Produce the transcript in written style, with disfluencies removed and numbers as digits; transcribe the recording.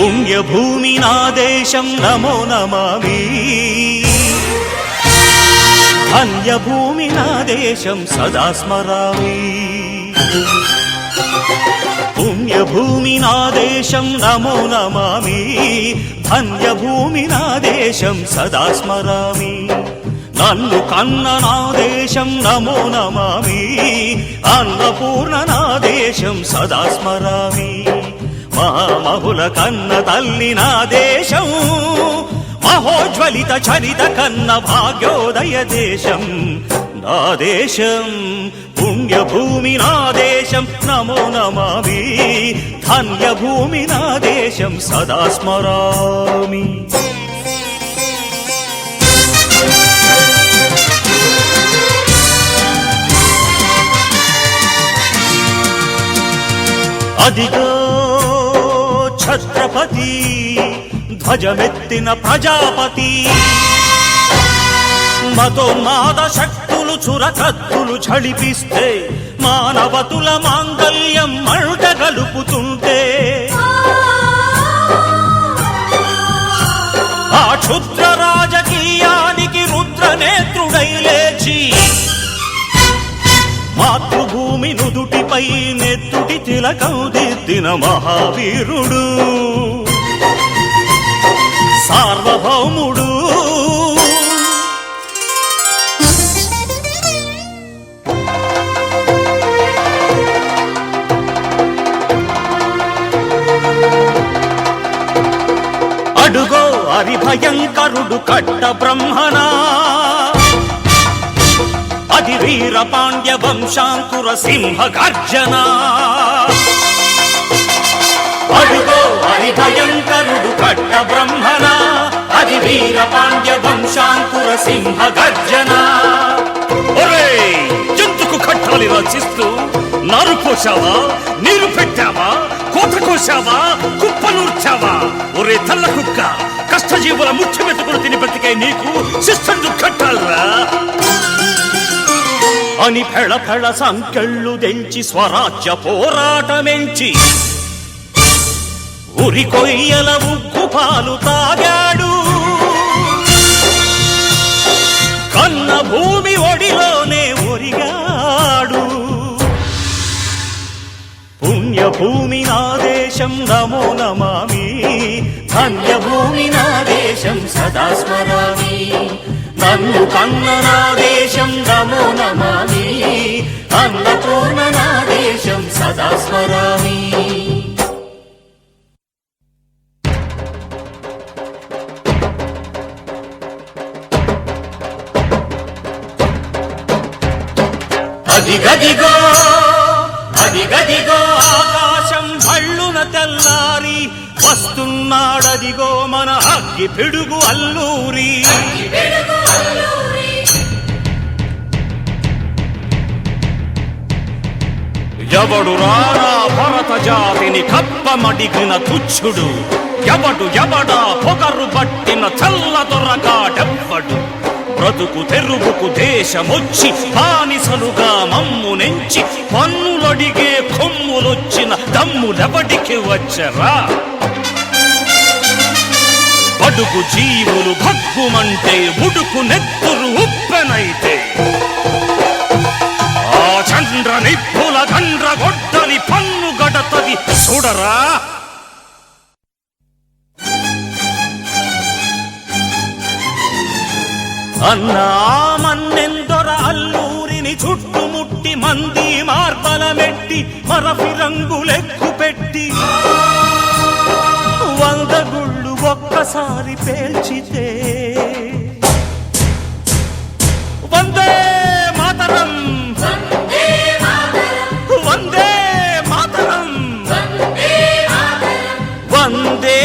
పుణ్యభూమి నా దేశం నమో నమామి ధన్యభూమి నా దేశం సదా స్మరామి పుణ్యభూమి నా దేశం నమో నమామి ధన్యభూమి నా దేశం సదా స్మరామి నన్ను కన్న నా దేశం నమో నమామి అన్నపూర్ణ నా దేశం సదా స్మరామి మహామహుల కన్న తల్లి నా దేశం మహోజ్వలిత చరిత కన్న భాగ్యోదయ దేశం నా దేశం పుణ్యభూమి నా దేశం నమో నమామి ధన్యభూమి నా దేశం సదా స్మరామి అదిగో ఛత్రపతి ధ్వజమెత్తిన ప్రజాపతి మతోన్మాద శక్తులు చురకత్తులు ఝళిపిస్తే మానవతుల మాంగల్యం మంట గలుపుతుంటే ఆ క్షుద్ర రాజకీయానికి రుద్రనేత్రుడై లేచి మాతృభూమి నుదుటిపై నెత్తుటి తిలకం దిద్దిన మహావీరుడు సార్వభౌముడు అడుగో హరిభయంకరుడు కట్ట బ్రహ్మణా అది వీర పాండ్య వంశాంకుర సింహ గర్జన అడుగో హరిభయంకరుడు కట్ట బ్రహ్మణ అది వీర పాండ్య వంశాంకుర సింహ గర్జన ఎందుకు కట్టాలి రచిస్తూ నారు పోసావా నీరు పెట్టావా కోత కోసావా కుప్పనూర్చావా ఒరే తల్ల కుక్క కష్టజీవుల ముఖ్య మెతుకులు తిని బ్రతికే నీకు శిస్తందు కట్టాలరా అని ఫెళ ఫెళ సంకెళ్ళు దెంచి స్వరాజ్య పోరాటమెంచి ఉరి కొయ్యల ఉగ్గు పాలు తాగాడు కన్న భూమి ఒడిలోనే ఒరిగాడు పుణ్యభూమి నా దేశం నమో నమామి ధన్యభూమి నా దేశం సదా స్మరామి నన్ను కన్న నా దేశం నమో నమామి అన్నపూర్ణ నా దేశం సదా స్మరామి అదిగదిగో అదిగదిగో ఆకాశం భళ్ళున తెల్లారి వస్తున్నాడదిగో మన అగ్గి పిడుగు అల్లూరి ఎవడు రానా భరత జాతిని కప్పమడిగిన తుచ్చుడు ఎవడు ఎవడా పొగరు పట్టిన చల్ల దొరగాడెవ్వడు బ్రతుకు తెరువుకు దేశమొచ్చి బానిసలుగా మమ్ము నెంచి పన్నులడిగే కొమ్ములొచ్చిన దమ్ములెవడికి వచ్చరా బడుగు జీవులు భగ్గుమంటే ఉడుకు నెత్తురు ఉప్పెనైతే ఆ చంద్ర నిప్పుల గండ్ర గొడ్డలి పన్ను గడతది చూడరా అన్నా మన్నెందొర అల్లూరిని చుట్టుముట్టి మంది మార్బలమెట్టి మరఫి రంగులెక్కు పెట్టి 100 గుళ్ళు ఒక్కసారి పేల్చితే వందే మాతరం వందే మాతరం వందే